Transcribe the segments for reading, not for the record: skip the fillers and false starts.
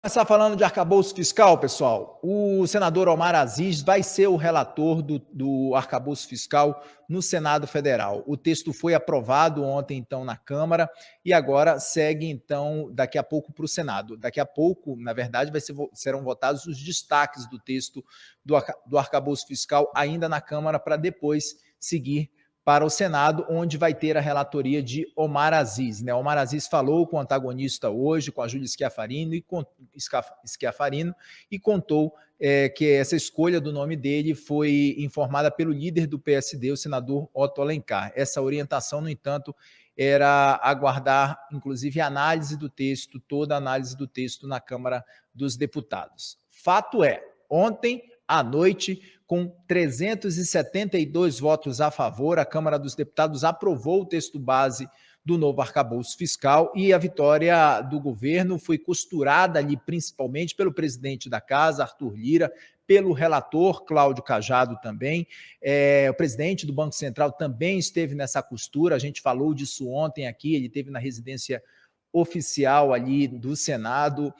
Começar falando de arcabouço fiscal, pessoal. O senador Omar Aziz vai ser o relator do arcabouço fiscal no Senado Federal. O texto foi aprovado ontem, então, na Câmara e agora segue, então, daqui a pouco para o Senado. Daqui a pouco, na verdade, serão votados os destaques do texto do arcabouço fiscal ainda na Câmara para depois seguir para o Senado, onde vai ter a relatoria de Omar Aziz. Né? Omar Aziz falou com o antagonista hoje, com a Júlia Schiafarino, e contou que essa escolha do nome dele foi informada pelo líder do PSD, o senador Otto Alencar. Essa orientação, no entanto, era aguardar, inclusive, a análise do texto, toda a análise do texto na Câmara dos Deputados. Fato é, ontem à noite, com 372 votos a favor, a Câmara dos Deputados aprovou o texto base do novo arcabouço fiscal e a vitória do governo foi costurada ali principalmente pelo presidente da Casa, Arthur Lira, pelo relator Cláudio Cajado também, o presidente do Banco Central também esteve nessa costura, a gente falou disso ontem aqui, ele esteve na residência oficial ali do Senado,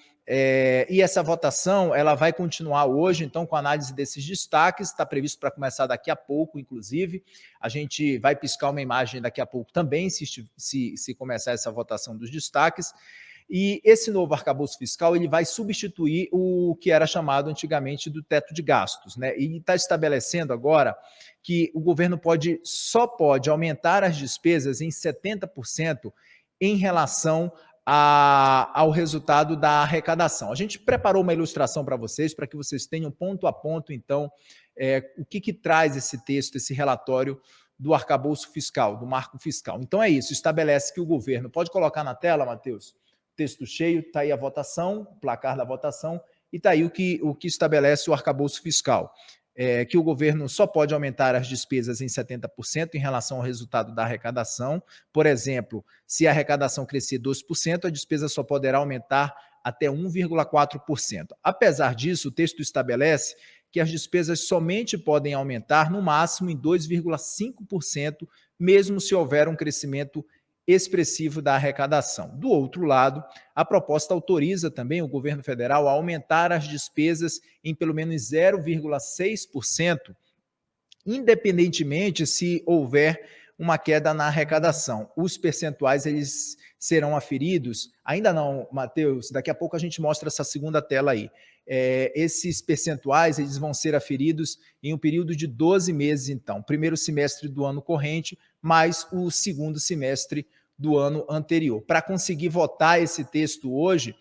e essa votação ela vai continuar hoje, então, com a análise desses destaques, está previsto para começar daqui a pouco, inclusive, a gente vai piscar uma imagem daqui a pouco também, se começar essa votação dos destaques, e esse novo arcabouço fiscal ele vai substituir o que era chamado antigamente do teto de gastos, né? E está estabelecendo agora que o governo só pode aumentar as despesas em 70% em relação ao resultado da arrecadação. A gente preparou uma ilustração para vocês, para que vocês tenham ponto a ponto, então, o que traz esse texto, esse relatório do arcabouço fiscal, do marco fiscal. Então é isso, estabelece que o governo, pode colocar na tela, Matheus, texto cheio, está aí a votação, o placar da votação, e está aí o que estabelece o arcabouço fiscal. Que o governo só pode aumentar as despesas em 70% em relação ao resultado da arrecadação. Por exemplo, se a arrecadação crescer 2%, a despesa só poderá aumentar até 1,4%. Apesar disso, o texto estabelece que as despesas somente podem aumentar no máximo em 2,5%, mesmo se houver um crescimento expressivo da arrecadação. Do outro lado, a proposta autoriza também o governo federal a aumentar as despesas em pelo menos 0,6%, independentemente se houver uma queda na arrecadação. Os percentuais eles serão aferidos, ainda não, Matheus, daqui a pouco a gente mostra essa segunda tela aí. Esses percentuais eles vão ser aferidos em um período de 12 meses, então, primeiro semestre do ano corrente, mais o segundo semestre do ano anterior. Para conseguir votar esse texto hoje,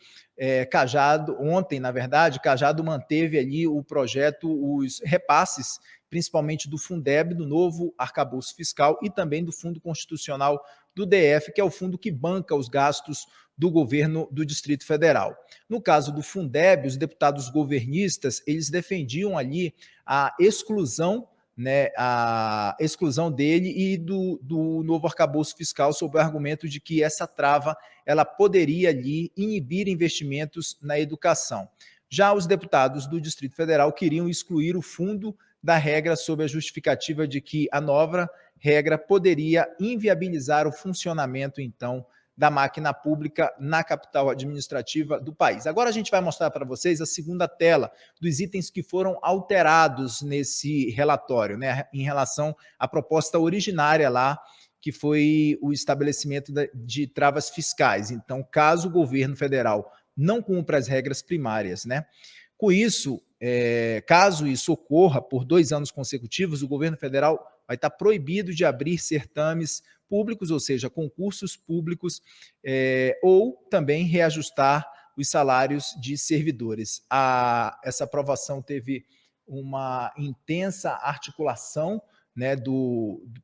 ontem, na verdade, Cajado manteve ali o projeto, os repasses, principalmente do Fundeb, do novo arcabouço fiscal e também do Fundo Constitucional do DF, que é o fundo que banca os gastos do governo do Distrito Federal. No caso do Fundeb, os deputados governistas, eles defendiam ali a exclusão, né, a exclusão dele e do novo arcabouço fiscal sob o argumento de que essa trava ela poderia ali inibir investimentos na educação. Já os deputados do Distrito Federal queriam excluir o fundo da regra sob a justificativa de que a nova regra poderia inviabilizar o funcionamento, então, da máquina pública na capital administrativa do país. Agora a gente vai mostrar para vocês a segunda tela dos itens que foram alterados nesse relatório, né, em relação à proposta originária lá, que foi o estabelecimento de travas fiscais. Então, caso o governo federal não cumpra as regras primárias, né? Com isso, caso isso ocorra por 2 anos consecutivos, o governo federal vai estar proibido de abrir certames públicos, ou seja, concursos públicos, ou também reajustar os salários de servidores. Essa aprovação teve uma intensa articulação, né,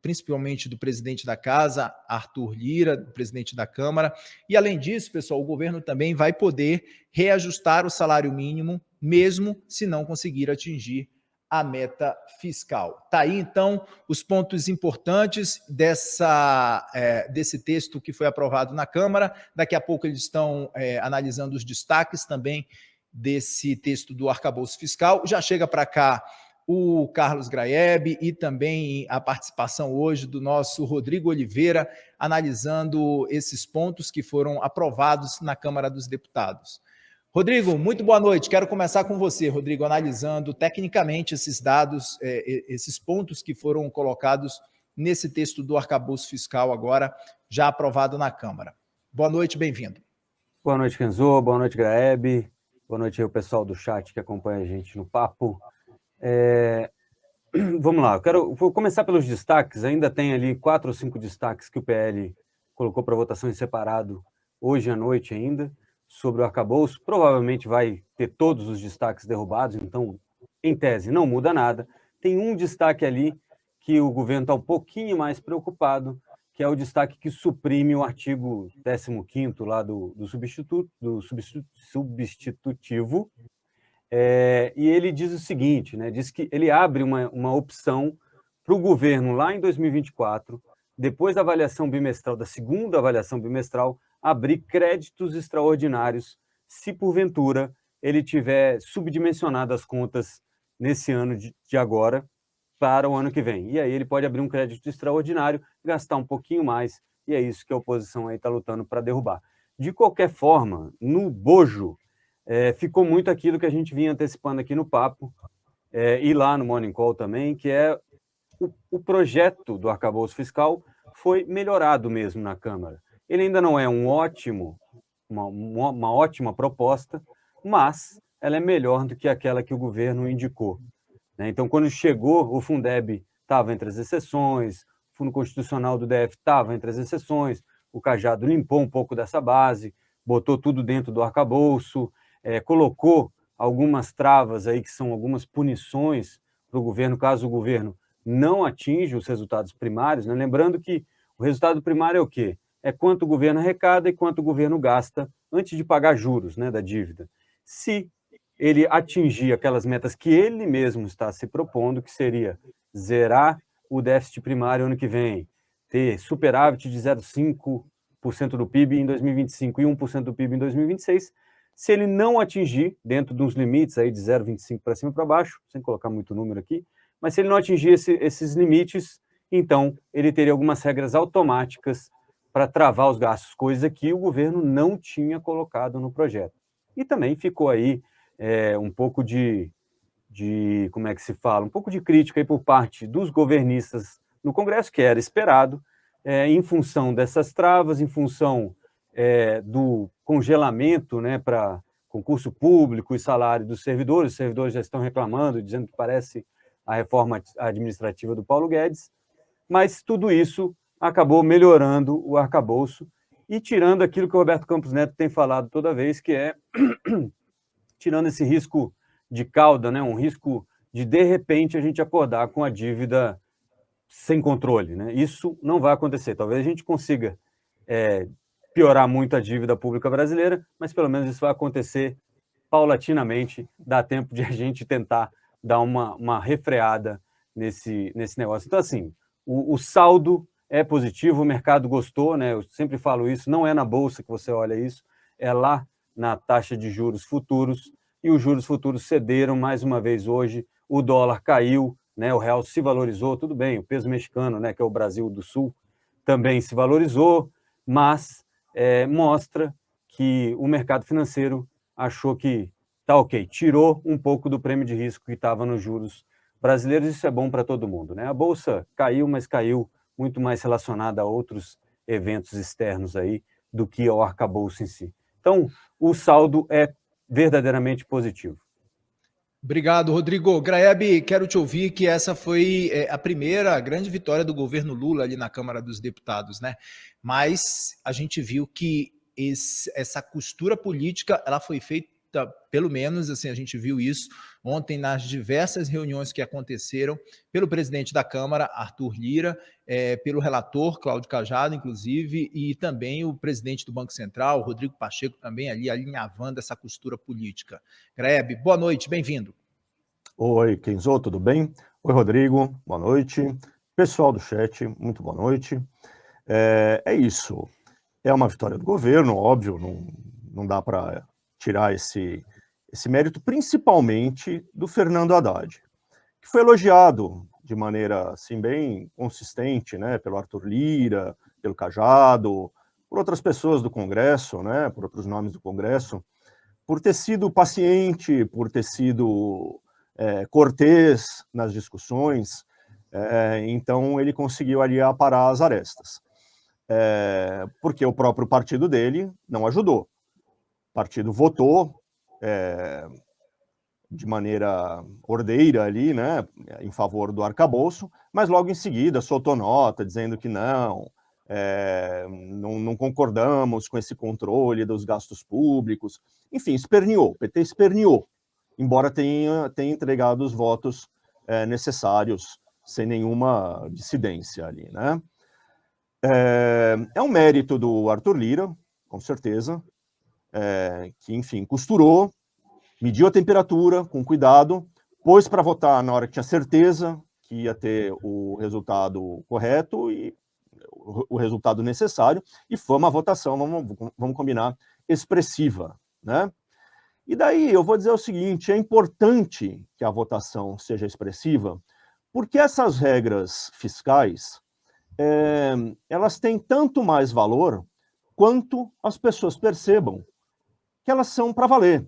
principalmente do presidente da Casa, Arthur Lira, do presidente da Câmara, e além disso, pessoal, o governo também vai poder reajustar o salário mínimo, mesmo se não conseguir atingir a meta fiscal. Está aí, então, os pontos importantes desse texto que foi aprovado na Câmara. Daqui a pouco eles estão analisando os destaques também desse texto do arcabouço fiscal. Já chega para cá o Carlos Graeb e também a participação hoje do nosso Rodrigo Oliveira, analisando esses pontos que foram aprovados na Câmara dos Deputados. Rodrigo, muito boa noite. Quero começar com você, Rodrigo, analisando tecnicamente esses dados, esses pontos que foram colocados nesse texto do arcabouço fiscal agora, já aprovado na Câmara. Boa noite, bem-vindo. Boa noite, Kenzo. Boa noite, Graeb. Boa noite aí, o pessoal do chat que acompanha a gente no papo. Vamos lá, vou começar pelos destaques. Ainda tem ali 4 ou 5 destaques que o PL colocou para votação em separado hoje à noite ainda, sobre o arcabouço. Provavelmente vai ter todos os destaques derrubados, então, em tese, não muda nada. Tem um destaque ali que o governo está um pouquinho mais preocupado, que é o destaque que suprime o artigo 15º lá do substitutivo, e ele diz o seguinte, né, diz que ele abre uma opção para o governo lá em 2024, depois da avaliação bimestral, da segunda avaliação bimestral, abrir créditos extraordinários se porventura ele tiver subdimensionado as contas nesse ano de agora para o ano que vem. E aí ele pode abrir um crédito extraordinário, gastar um pouquinho mais, e é isso que a oposição aí está lutando para derrubar. De qualquer forma, no bojo, ficou muito aquilo que a gente vinha antecipando aqui no papo, e lá no Morning Call também, que é o projeto do arcabouço fiscal foi melhorado mesmo na Câmara. Ele ainda não é uma ótima proposta, mas ela é melhor do que aquela que o governo indicou. Né? Então, quando chegou, o Fundeb estava entre as exceções, o Fundo Constitucional do DF estava entre as exceções, o Cajado limpou um pouco dessa base, botou tudo dentro do arcabouço, colocou algumas travas aí, que são algumas punições para o governo, caso o governo não atinja os resultados primários. Né? Lembrando que o resultado primário é o quê? É quanto o governo arrecada e quanto o governo gasta antes de pagar juros, né, da dívida. Se ele atingir aquelas metas que ele mesmo está se propondo, que seria zerar o déficit primário ano que vem, ter superávit de 0,5% do PIB em 2025 e 1% do PIB em 2026, se ele não atingir, dentro dos limites aí de 0,25 para cima e para baixo, sem colocar muito número aqui, mas se ele não atingir esses limites, então ele teria algumas regras automáticas para travar os gastos, coisa que o governo não tinha colocado no projeto. E também ficou aí um pouco como é que se fala, um pouco de crítica aí por parte dos governistas no Congresso, que era esperado, em função dessas travas, em função do congelamento, né, para concurso público e salário dos servidores. Os servidores já estão reclamando, dizendo que parece a reforma administrativa do Paulo Guedes, mas tudo isso acabou melhorando o arcabouço e tirando aquilo que o Roberto Campos Neto tem falado toda vez, que é tirando esse risco de cauda, né, um risco de repente, a gente acordar com a dívida sem controle. Né? Isso não vai acontecer. Talvez a gente consiga piorar muito a dívida pública brasileira, mas pelo menos isso vai acontecer paulatinamente, dá tempo de a gente tentar dar uma refreada nesse negócio. Então, assim, o saldo é positivo, o mercado gostou, né? Eu sempre falo isso, não é na Bolsa que você olha isso, é lá na taxa de juros futuros, e os juros futuros cederam mais uma vez hoje, o dólar caiu, né? O real se valorizou, tudo bem, o peso mexicano, né, que é o Brasil do Sul, também se valorizou, mas mostra que o mercado financeiro achou que tá ok, tirou um pouco do prêmio de risco que estava nos juros brasileiros. Isso é bom para todo mundo, né? A Bolsa caiu, mas caiu muito mais relacionada a outros eventos externos aí do que ao arcabouço em si. Então, o saldo é verdadeiramente positivo. Obrigado, Rodrigo. Graeb, quero te ouvir que essa foi a primeira grande vitória do governo Lula ali na Câmara dos Deputados, né? Mas a gente viu que essa costura política, ela foi feita, pelo menos assim, a gente viu isso ontem nas diversas reuniões que aconteceram pelo presidente da Câmara, Arthur Lira, pelo relator, Cláudio Cajado, inclusive, e também o presidente do Banco Central, Rodrigo Pacheco, também ali alinhavando essa costura política. Graeb, boa noite, bem-vindo. Oi, Kenzo, tudo bem? Oi, Rodrigo, boa noite. Pessoal do chat, muito boa noite. É isso, é uma vitória do governo, óbvio, não dá para tirar esse mérito, principalmente do Fernando Haddad, que foi elogiado de maneira assim, bem consistente, né, pelo Arthur Lira, pelo Cajado, por outras pessoas do Congresso, né, por outros nomes do Congresso, por ter sido paciente, por ter sido cortês nas discussões, então ele conseguiu ali aparar as arestas. Porque o próprio partido dele não ajudou. O partido votou de maneira ordeira ali, né, em favor do arcabouço, mas logo em seguida soltou nota dizendo que não concordamos com esse controle dos gastos públicos. Enfim, esperneou, o PT esperneou, embora tenha entregado os votos necessários sem nenhuma dissidência ali, né? É um mérito do Arthur Lira, com certeza, que, enfim, costurou, mediu a temperatura com cuidado, pôs para votar na hora que tinha certeza que ia ter o resultado correto e o resultado necessário, e foi uma votação, vamos combinar, expressiva, né? E daí eu vou dizer o seguinte, é importante que a votação seja expressiva, porque essas regras fiscais, elas têm tanto mais valor quanto as pessoas percebam que elas são para valer,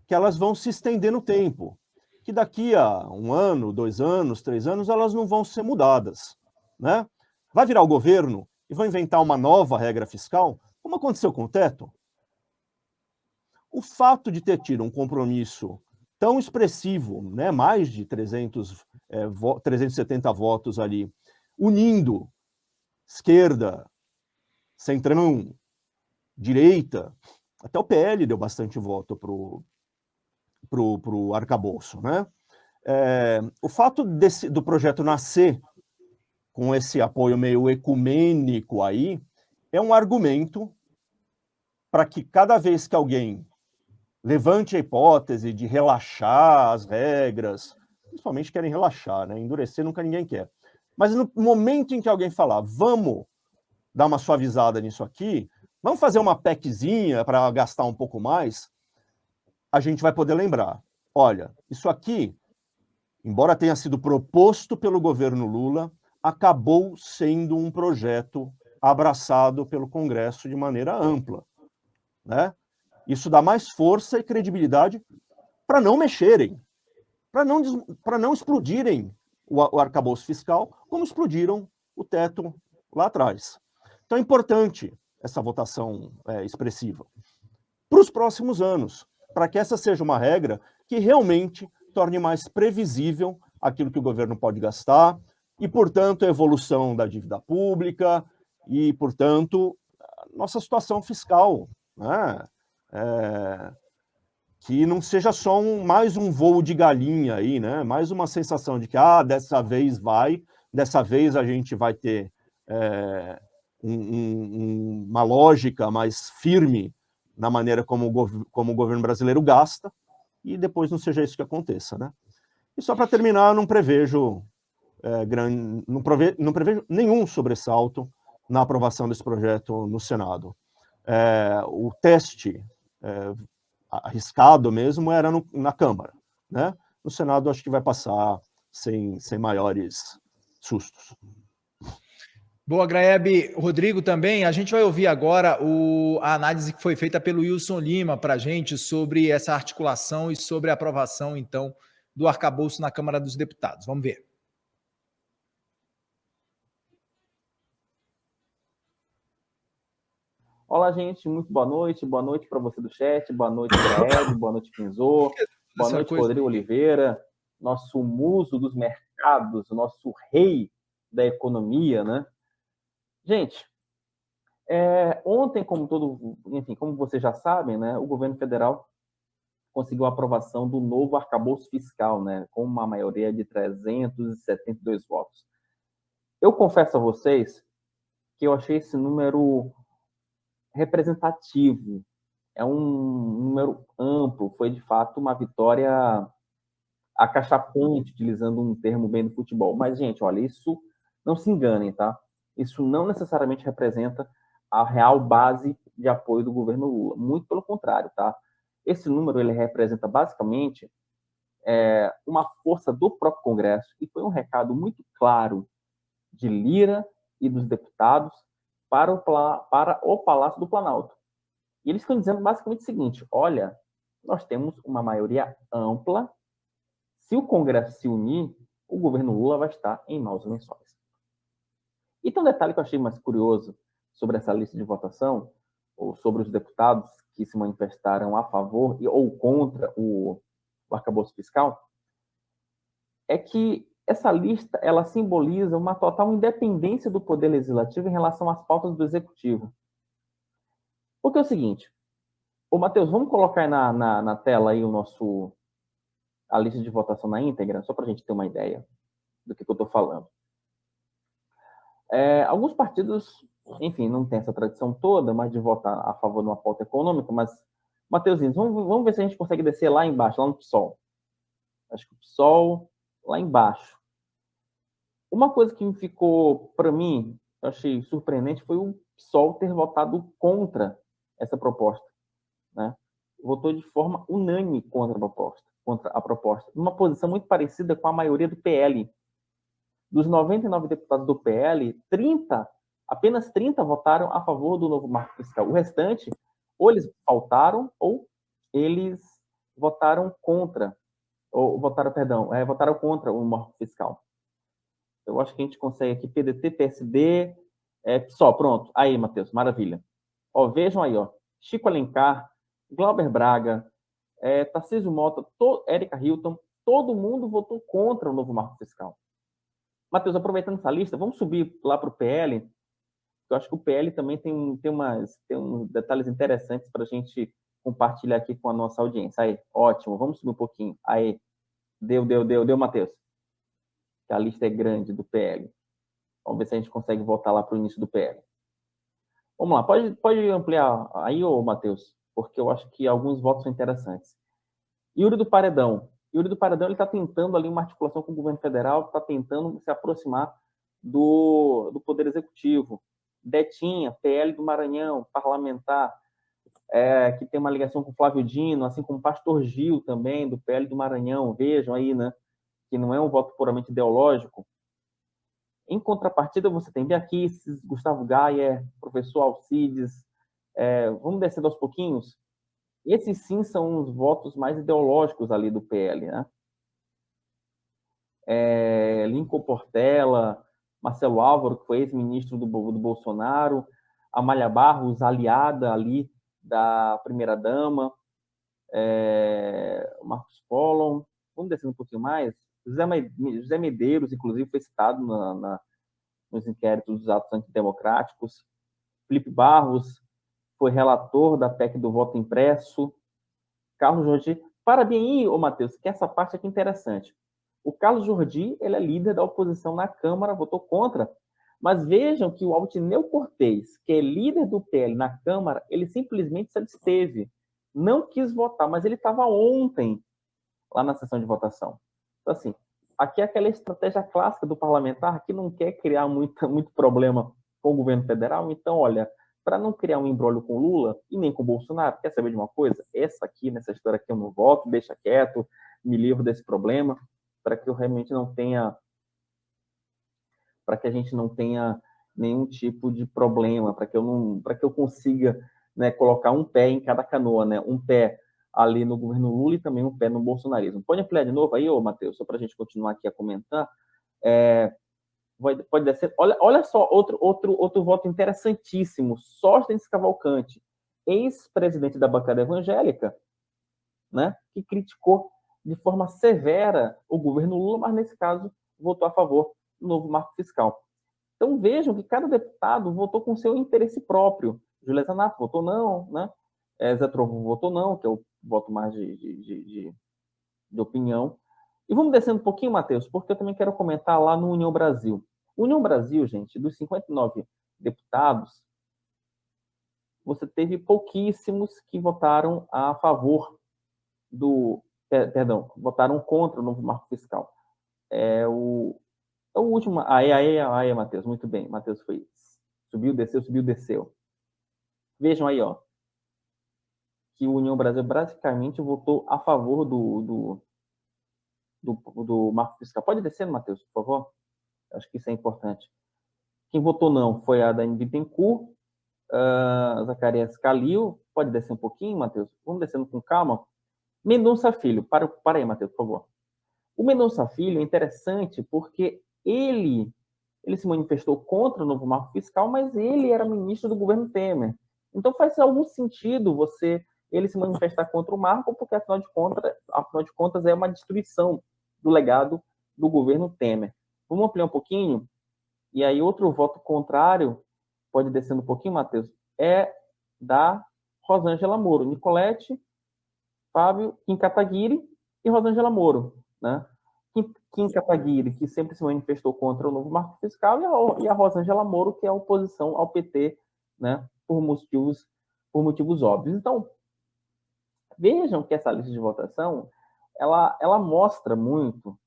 que elas vão se estender no tempo, que daqui a 1 ano, 2 anos, 3 anos, elas não vão ser mudadas, né? Vai virar o governo e vão inventar uma nova regra fiscal, como aconteceu com o teto? O fato de ter tido um compromisso tão expressivo, né, mais de 370 votos ali, unindo esquerda, centrão, direita, até o PL deu bastante voto pro arcabouço, né? O fato do projeto nascer com esse apoio meio ecumênico aí, é um argumento para que cada vez que alguém levante a hipótese de relaxar as regras, principalmente querem relaxar, né? Endurecer nunca ninguém quer. Mas no momento em que alguém falar, vamos dar uma suavizada nisso aqui, vamos fazer uma PECzinha para gastar um pouco mais, a gente vai poder lembrar, olha, isso aqui, embora tenha sido proposto pelo governo Lula, acabou sendo um projeto abraçado pelo Congresso de maneira ampla, né? Isso dá mais força e credibilidade para não mexerem, para não explodirem o arcabouço fiscal, como explodiram o teto lá atrás. Então é importante essa votação expressiva para os próximos anos, para que essa seja uma regra que realmente torne mais previsível aquilo que o governo pode gastar e, portanto, a evolução da dívida pública e, portanto, nossa situação fiscal, né? Que não seja só mais um voo de galinha aí, né? Mais uma sensação de que, dessa vez a gente vai ter uma lógica mais firme na maneira como o governo brasileiro gasta, e depois não seja isso que aconteça, né? E só para terminar, não prevejo nenhum sobressalto na aprovação desse projeto no Senado. O teste arriscado mesmo era na Câmara, né? No Senado acho que vai passar sem maiores sustos. Boa, Graeb. Rodrigo também, a gente vai ouvir agora a análise que foi feita pelo Wilson Lima para a gente sobre essa articulação e sobre a aprovação, então, do arcabouço na Câmara dos Deputados. Vamos ver. Olá, gente, muito boa noite para você do chat, boa noite, Graeb, boa noite, Pinzô, boa noite, Rodrigo Oliveira, nosso muso dos mercados, nosso rei da economia, né? Gente, ontem, como vocês já sabem, né, o governo federal conseguiu a aprovação do novo arcabouço fiscal, né, com uma maioria de 372 votos. Eu confesso a vocês que eu achei esse número representativo, é um número amplo, foi de fato uma vitória acachapante, utilizando um termo bem do futebol. Mas, gente, olha, isso não se enganem, tá? Isso não necessariamente representa a real base de apoio do governo Lula, muito pelo contrário, tá? Esse número ele representa basicamente uma força do próprio Congresso, e foi um recado muito claro de Lira e dos deputados para o Palácio do Planalto. E eles estão dizendo basicamente o seguinte: olha, nós temos uma maioria ampla. Se o Congresso se unir, o governo Lula vai estar em maus lençóis. E tem um detalhe que eu achei mais curioso sobre essa lista de votação, ou sobre os deputados que se manifestaram a favor ou contra o arcabouço fiscal, é que essa lista ela simboliza uma total independência do Poder Legislativo em relação às pautas do Executivo. Porque é o seguinte, Matheus, vamos colocar na tela aí a lista de votação na íntegra, só para a gente ter uma ideia do que eu estou falando. Alguns partidos, enfim, não tem essa tradição toda, mas de votar a favor de uma pauta econômica, mas, Matheusinho, vamos ver se a gente consegue descer lá embaixo, lá no PSOL. Acho que o PSOL, lá embaixo. Uma coisa que ficou, para mim, eu achei surpreendente, foi o PSOL ter votado contra essa proposta, né? Votou de forma unânime contra a proposta, numa posição muito parecida com a maioria do PL. Dos 99 deputados do PL, apenas 30 votaram a favor do novo marco fiscal. O restante, ou eles faltaram, ou eles votaram contra, votaram contra o marco fiscal. Eu acho que a gente consegue aqui, PDT, PSD, PSOL, pronto. Aí, Matheus, maravilha. Ó, vejam aí, ó, Chico Alencar, Glauber Braga, Tarcísio Mota, Érica Hilton, todo mundo votou contra o novo marco fiscal. Matheus, aproveitando essa lista, vamos subir lá para o PL. Eu acho que o PL também tem uns detalhes interessantes para a gente compartilhar aqui com a nossa audiência. Aí, ótimo, vamos subir um pouquinho. Aí, deu, Matheus. A lista é grande do PL. Vamos ver se a gente consegue voltar lá para o início do PL. Vamos lá, pode ampliar aí, Matheus, porque eu acho que alguns votos são interessantes. Yuri do Paredão, ele está tentando ali uma articulação com o governo federal, está tentando se aproximar do Poder Executivo. Detinha, PL do Maranhão, parlamentar, que tem uma ligação com Flávio Dino, assim como Pastor Gil também, do PL do Maranhão. Vejam aí, né, que não é um voto puramente ideológico. Em contrapartida, você tem Biaquices, Gustavo Gayer, professor Alcides. Vamos descendo aos pouquinhos. Esses sim são os votos mais ideológicos ali do PL, né? Lincoln Portela, Marcelo Álvaro, que foi ex-ministro do Bolsonaro, Amália Barros, aliada ali da primeira-dama, Marcos Collor. Vamos descendo um pouquinho mais. José Medeiros, inclusive, foi citado nos inquéritos dos atos antidemocráticos. Felipe Barros foi relator da PEC do voto impresso. Carlos Jordi. Para bem aí, Matheus, que essa parte aqui é interessante. O Carlos Jordi, ele é líder da oposição na Câmara, votou contra. Mas vejam que o Altineu Cortez, que é líder do PL na Câmara, ele simplesmente se absteve. Não quis votar, mas ele estava ontem lá na sessão de votação. Então, assim, aqui é aquela estratégia clássica do parlamentar que não quer criar muito problema com o governo federal. Então, olha, para não criar um imbróglio com Lula e nem com Bolsonaro, quer saber de uma coisa? Nessa história aqui eu não voto, deixa quieto, me livro desse problema, para que eu realmente não tenha, para que a gente não tenha nenhum tipo de problema, para que eu consiga, né, colocar um pé em cada canoa, né, um pé ali no governo Lula e também um pé no bolsonarismo. Pode ampliar de novo aí, Matheus, só para a gente continuar aqui a comentar. Pode descer. Olha só, outro voto interessantíssimo. Sóstenes Cavalcante, ex-presidente da bancada evangélica, né, que criticou de forma severa o governo Lula, mas nesse caso votou a favor do novo marco fiscal. Então vejam que cada deputado votou com seu interesse próprio. Júlia Zanardi votou não, né? Zé Trovão votou não, que é o voto mais de opinião. E vamos descendo um pouquinho, Matheus, porque eu também quero comentar lá no União Brasil. União Brasil, gente, dos 59 deputados, você teve pouquíssimos que votaram a favor votaram contra o novo marco fiscal. O último. Aí, Matheus, muito bem. Matheus foi. Subiu, desceu. Vejam aí, ó, que o União Brasil basicamente votou a favor do marco fiscal. Pode descer, Matheus, por favor? Acho que isso é importante. Quem votou não foi a Dani Bittencourt, Zacarias Calil. Pode descer um pouquinho, Matheus? Vamos descendo com calma. Mendonça Filho, para aí, Matheus, por favor. O Mendonça Filho é interessante porque ele se manifestou contra o novo marco fiscal, mas ele era ministro do governo Temer. Então faz algum sentido ele se manifestar contra o marco, porque afinal de contas é uma destruição do legado do governo Temer. Vamos ampliar um pouquinho? E aí outro voto contrário, pode descendo um pouquinho, Matheus, é da Rosângela Moro. Nicolete, Fábio, Kim Kataguiri e Rosângela Moro, né? Kim Kataguiri, que sempre se manifestou contra o novo marco fiscal, e a Rosângela Moro, que é a oposição ao PT, né? Por motivos óbvios. Então, vejam que essa lista de votação, ela mostra muito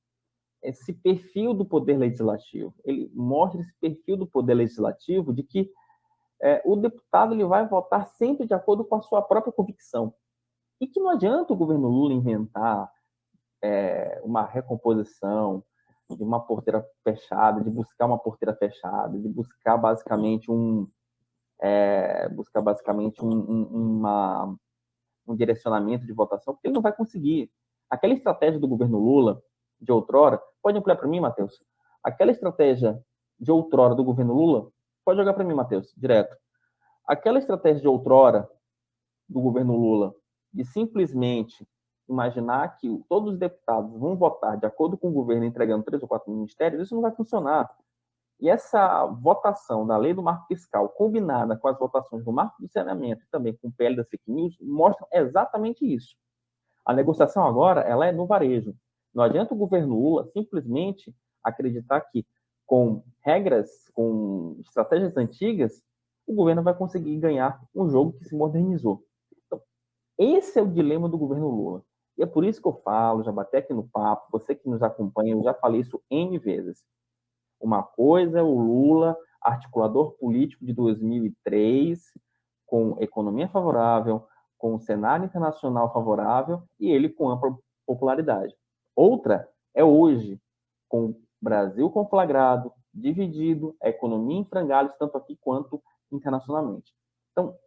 esse perfil do poder legislativo. Ele mostra esse perfil do poder legislativo de que o deputado ele vai votar sempre de acordo com a sua própria convicção. E que não adianta o governo Lula inventar uma recomposição de uma porteira fechada, de buscar uma porteira fechada, de buscar basicamente um direcionamento de votação, porque ele não vai conseguir. Aquela estratégia do governo Lula de outrora, pode ampliar para mim, Matheus? Aquela estratégia de outrora do governo Lula, pode jogar para mim, Matheus, direto. Aquela estratégia de outrora do governo Lula de simplesmente imaginar que todos os deputados vão votar de acordo com o governo entregando 3 ou 4 ministérios, isso não vai funcionar. E essa votação da lei do marco fiscal, combinada com as votações do marco do saneamento e também com o PL das fake news, mostram exatamente isso. A negociação agora ela é no varejo. Não adianta o governo Lula simplesmente acreditar que com regras, com estratégias antigas, o governo vai conseguir ganhar um jogo que se modernizou. Então, esse é o dilema do governo Lula. E é por isso que eu falo, já bati aqui no papo, você que nos acompanha, eu já falei isso N vezes. Uma coisa é o Lula, articulador político de 2003, com economia favorável, com um cenário internacional favorável e ele com ampla popularidade. Outra é hoje, com o Brasil conflagrado, dividido, a economia em frangalhos, tanto aqui quanto internacionalmente. Então,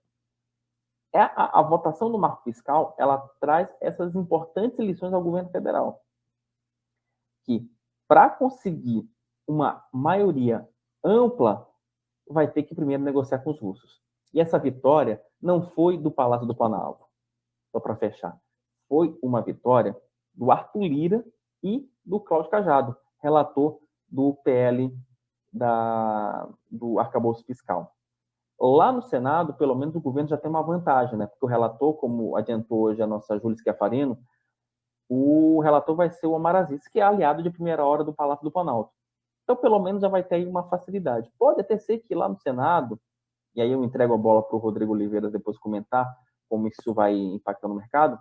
a votação do marco fiscal, ela traz essas importantes lições ao governo federal. Que, para conseguir uma maioria ampla, vai ter que primeiro negociar com os russos. E essa vitória não foi do Palácio do Planalto, só para fechar. Foi uma vitória do Arthur Lira e do Cláudio Cajado, relator do PL do arcabouço fiscal. Lá no Senado, pelo menos o governo já tem uma vantagem, né? Porque o relator, como adiantou hoje a nossa Júlia Schiafarino, o relator vai ser o Omar Aziz, que é aliado de primeira hora do Palácio do Planalto. Então, pelo menos já vai ter aí uma facilidade. Pode até ser que lá no Senado, e aí eu entrego a bola para o Rodrigo Oliveira depois comentar como isso vai impactar no mercado,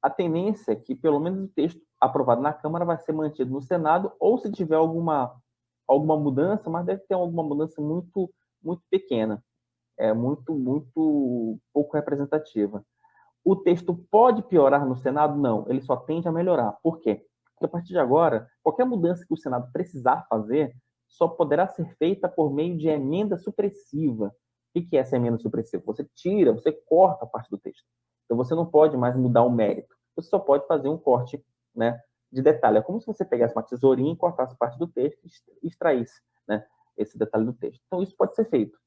a tendência é que pelo menos o texto aprovado na Câmara vai ser mantido no Senado, ou se tiver alguma mudança, mas deve ter alguma mudança muito, muito pequena, muito pouco representativa. O texto pode piorar no Senado? Não, ele só tende a melhorar. Por quê? Porque a partir de agora, qualquer mudança que o Senado precisar fazer só poderá ser feita por meio de emenda supressiva. O que é essa emenda supressiva? Você tira, você corta a parte do texto. Então você não pode mais mudar o mérito. Você só pode fazer um corte, né, de detalhe. É como se você pegasse uma tesourinha e cortasse parte do texto e extraísse, né, esse detalhe do texto. Então isso pode ser feito.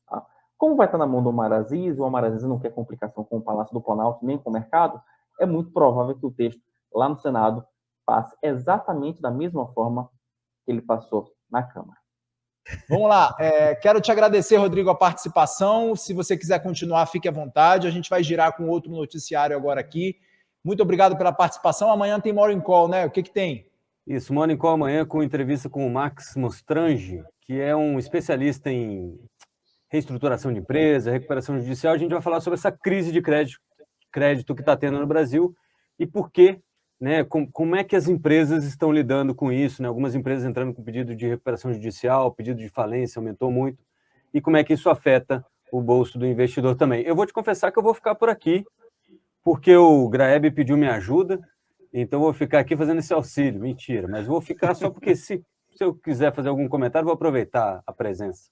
Tá? Como vai estar na mão do Omar Aziz, o Omar Aziz não quer complicação com o Palácio do Planalto nem com o mercado, é muito provável que o texto lá no Senado passe exatamente da mesma forma que ele passou na Câmara. Vamos lá, quero te agradecer, Rodrigo, a participação. Se você quiser continuar, fique à vontade. A gente vai girar com outro noticiário agora aqui. Muito obrigado pela participação. Amanhã tem Morning Call, né? O que tem? Isso, Morning Call amanhã com entrevista com o Max Mostrange, que é um especialista em reestruturação de empresa, recuperação judicial. A gente vai falar sobre essa crise de crédito que está tendo no Brasil e por que, né, como é que as empresas estão lidando com isso, né? Algumas empresas entrando com pedido de recuperação judicial, pedido de falência aumentou muito, e como é que isso afeta o bolso do investidor também. Eu vou te confessar que eu vou ficar por aqui, porque o Graeb pediu minha ajuda, então eu vou ficar aqui fazendo esse auxílio. Mentira, mas vou ficar só porque se eu quiser fazer algum comentário, vou aproveitar a presença.